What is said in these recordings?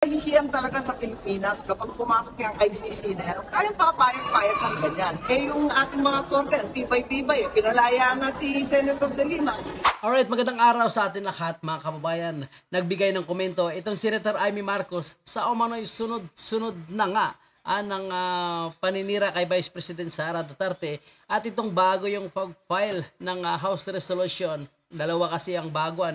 Hihiyang talaga sa Pilipinas kapag pumasok yung ICC na yan. Kayang papayag-payag ng ganyan. Yung ating mga korte, tibay-tibay, pinalaya na si Senator De Lima. Alright, magandang araw sa atin lahat mga kababayan. Nagbigay ng komento itong Senator Amy Marcos sa umano'y sunod-sunod na nga ng paninira kay Vice President Sara Duterte at itong bago yung file ng House Resolution. Dalawa kasi ang bago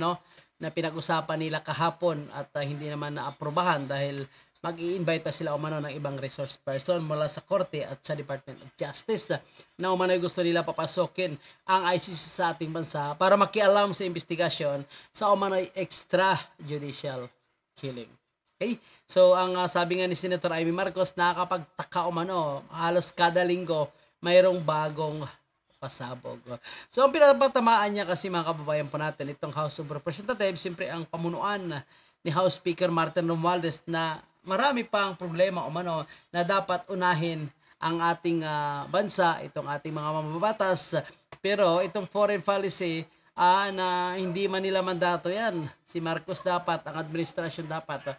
na pinag-usapan nila kahapon at hindi naman naaprubahan dahil mag-i-invite pa sila umano ng ibang resource person mula sa Korte at sa Department of Justice na umano gusto nila papasokin ang ICC sa ating bansa para makialam sa investigasyon sa umano extrajudicial killing. Okay? So ang sabi nga ni Senator Amy Marcos, nakakapagtaka umano, halos kada linggo mayroong bagong pasabog. So ang pinapatamaan niya kasi mga kababayan po natin itong House of Representatives, siyempre ang pamunuan ni House Speaker Martin Romualdez na marami pang problema umano na dapat unahin ang ating bansa, itong ating mga mambabatas. Pero itong foreign policy na hindi man nila mandato yan. Si Marcos dapat, ang administrasyon dapat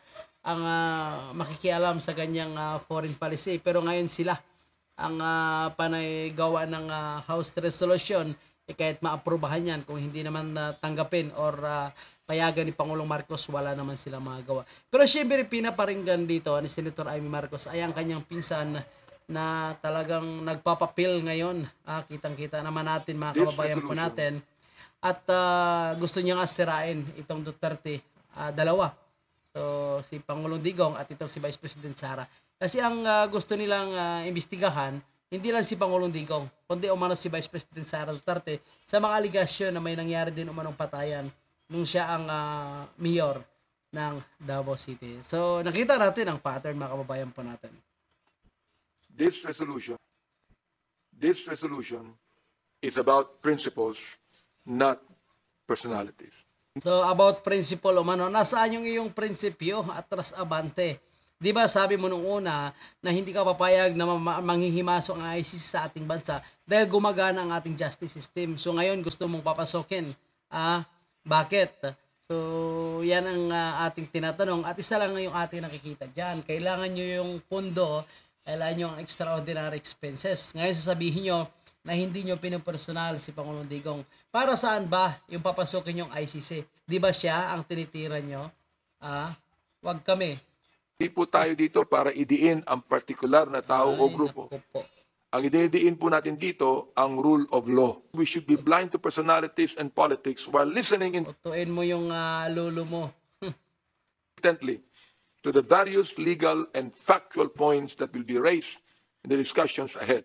ang makikialam sa ganyang foreign policy. Pero ngayon sila ang panay gawa ng House Resolution, kahit maaprubahan yan, kung hindi naman tanggapin or payagan ni Pangulong Marcos, wala naman silang magagawa. Pero syempre pinaparinggan dito ni Senator Amy Marcos ay ang kanyang pinsan na talagang nagpapapil ngayon. Kitang-kita naman natin mga kababayan po natin. At gusto niya nga sirain itong Duterte, dalawa. So si Pangulong Digong at itong si Vice President Sara. Kasi ang gusto nilang imbestigahan, hindi lang si Pangulong Digong, kundi umano si Vice President Sara Duterte sa mga aligasyon na may nangyari din umanong patayan nung siya ang mayor ng Davao City. So nakita natin ang pattern mga kababayan po natin. This resolution is about principles, not personalities. So about principle umano, nasaan yung iyong prinsipyo atras abante? Di ba sabi mo nung una na hindi ka papayag na manghihimasok ang ICC sa ating bansa dahil gumagana ang ating justice system. So ngayon gusto mong papasokin. Bakit? So yan ang ating tinatanong at isa lang yung ating nakikita dyan. Kailangan nyo yung pondo, kailangan nyo ang extraordinary expenses. Ngayon sasabihin nyo na hindi nyo pinupersonal si Pangulong Digong. Para saan ba yung papasokin yung ICC? Di ba siya ang tinitira nyo? Wag kami. Hindi po tayo dito para idiin ang partikular na tao o grupo. Ang idinidiin po natin dito, ang rule of law. We should be blind to personalities and politics while listening Tutuin mo yung lolo mo. intently to the various legal and factual points that will be raised in the discussions ahead.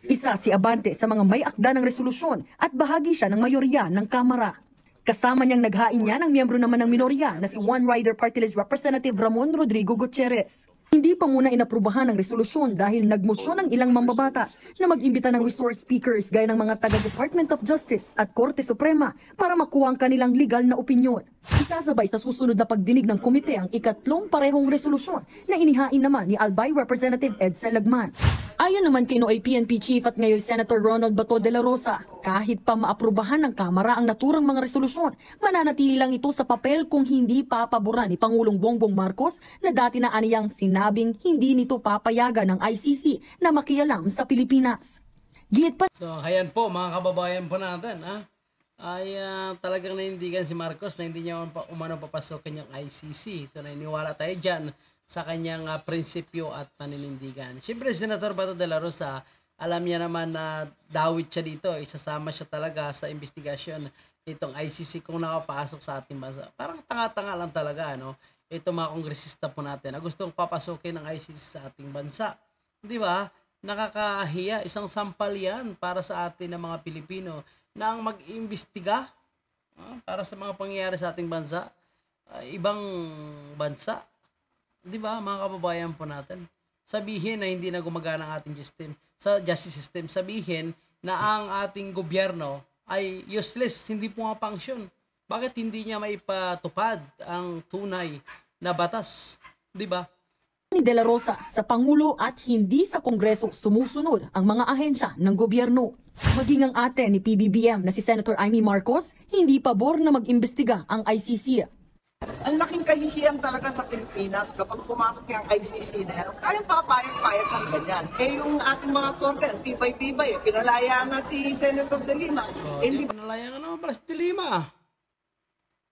Isa si Abante sa mga may akda ng resolusyon at bahagi siya ng mayorya ng Kamara. Kasama niyang naghain niya ng miyembro naman ng minorya na si One Rider Party List Representative Ramon Rodrigo Gutierrez. Hindi pa muna inaprubahan ang resolusyon dahil nagmosyon ang ilang mambabatas na mag-imbita ng resource speakers gaya ng mga taga-Department of Justice at Korte Suprema para makuha ang kanilang legal na opinyon. Isasabay sa susunod na pagdinig ng komite ang ikatlong parehong resolusyon na inihain naman ni Albay Representative Ed Salagman. Ayon naman kay Noy PNP Chief at ngayon Senator Ronald Bato de la Rosa, kahit pa maaprubahan ng Kamara ang naturang mga resolusyon, mananatili lang ito sa papel kung hindi papaboran ni Pangulong Bongbong Marcos na dati na aniyang sinabing hindi nito papayagan ng ICC na makialam sa Pilipinas. So ayan po mga kababayan po natin. Ay talagang nanindigan si Marcos na hindi niya umano papasokin yung ICC. So naniniwala tayo dyan sa kanyang prinsipyo at paninindigan. Siyempre, Senator Bato de la Rosa, alam niya naman na dawit siya dito. Isasama siya talaga sa investigasyon nitong ICC kung nakapasok sa ating bansa. Parang tanga-tanga lang talaga, ito mga kongresista po natin na gustong papasukin ng ICC sa ating bansa. Di ba? Nakakahiya. Isang sampal yan para sa atin ng mga Pilipino na ang mag-imbestiga para sa mga pangyayari sa ating bansa. Ibang bansa. Di ba mga kababayan po natin? Sabihin na hindi na gumagana ang ating justice system. Sabihin na ang ating gobyerno ay useless, hindi function. Bakit hindi niya maipatupad ang tunay na batas? Di ba? Ni De La Rosa sa Pangulo at hindi sa Kongreso sumusunod ang mga ahensya ng gobyerno. Maging ang ate ni PBBM na si Senator Amy Marcos, hindi pabor na mag-imbestiga ang ICC. Ang laking kahihiyan talaga sa Pilipinas kapag pumasok yung ICC na yan. Kayang papayag-payag ng ganyan. Yung ating mga korte, tibay-tibay. Pinalaya na si Senator De Lima. Hindi Pinalaya nga naman pala si Dilima.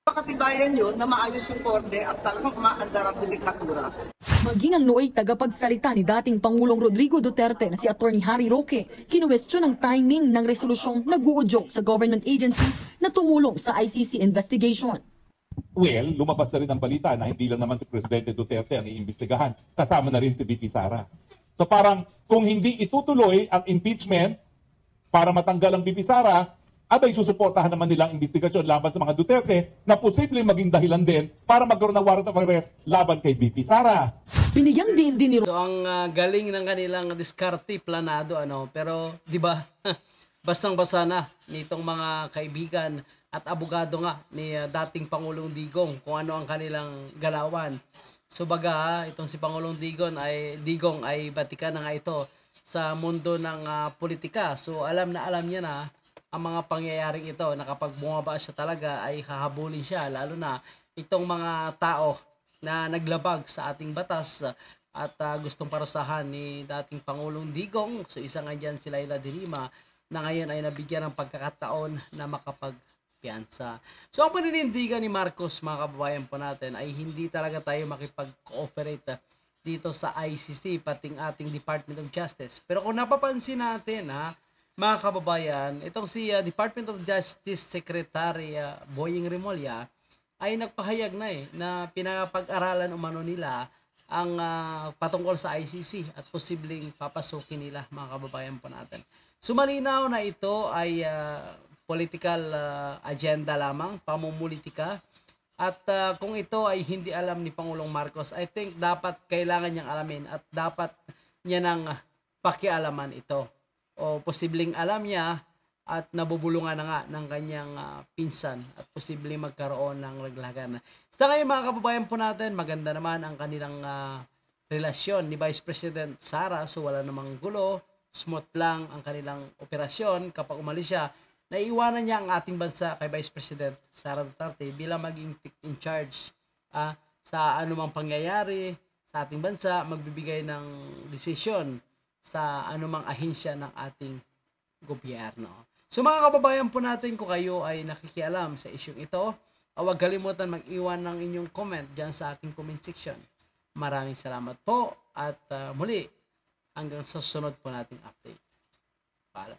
pakatibayan yun na maayos yung korte at talagang umaandar ang judikatura. Maging ang nooy tagapagsalita ni dating Pangulong Rodrigo Duterte na si Atty. Harry Roque, kinuwestiyon ang timing ng resolusyong nag-uudyok sa government agencies na tumulong sa ICC investigation. Well, lumabas na rin ang balita na hindi lang naman si Presidente Duterte ang iimbestigahan, kasama na rin si VP Sara. So parang kung hindi itutuloy ang impeachment para matanggal ang VP Sara, abay susuportahan naman nilang investigasyon laban sa mga Duterte na posibleng maging dahilan din para magkaroon ng warrant of arrest laban kay VP Sara. Binigyang din ni So ang galing ng kanilang diskarte, planado pero 'di ba? Basang-basa na nitong mga kaibigan at abogado nga ni dating Pangulong Digong kung ano ang kanilang galawan. So baga itong si Pangulong Digong ay batikan na nga ito sa mundo ng politika. So alam niya na ang mga pangyayaring ito na kapag bumaba siya talaga ay hahabulin siya, lalo na itong mga tao na naglabag sa ating batas at gustong parusahan ni dating Pangulong Digong. So isa nga dyan si Leila de Lima na ngayon ay nabigyan ng pagkakataon na makapagpiyansa. So ang paninindigan ni Marcos, mga kababayan po natin, ay hindi talaga tayo makipag-cooperate dito sa ICC, pating ating Department of Justice. Pero kung napapansin natin mga kababayan, itong si Department of Justice Secretary Boying Remulla ay nagpahayag na na pinapag-aralan umano nila ang patungkol sa ICC at posibleng papasukin nila, mga kababayan po natin. Sumalinaw na ito ay political agenda lamang, pamumulitika. At kung ito ay hindi alam ni Pangulong Marcos, I think dapat kailangan niyang alamin at dapat niya nang pakialaman ito. O posibleng alam niya at nabubulungan na nga ng kanyang pinsan at posibleng magkaroon ng laglagan. Sa ngayon, mga kababayan po natin, maganda naman ang kanilang relasyon ni Vice President Sara. So wala namang gulo, smooth lang ang kanilang operasyon. Kapag umalis siya, naiiwanan niya ang ating bansa kay Vice President Sara Duterte bilang maging in charge sa anumang pangyayari sa ating bansa, magbibigay ng desisyon sa anumang ahensya ng ating gobyerno. So mga kababayan po natin, kung kayo ay nakikialam sa isyung ito, huwag kalimutan mag-iwan ng inyong comment dyan sa ating comment section. Maraming salamat po at muli hanggang sa susunod po nating update. Paalam.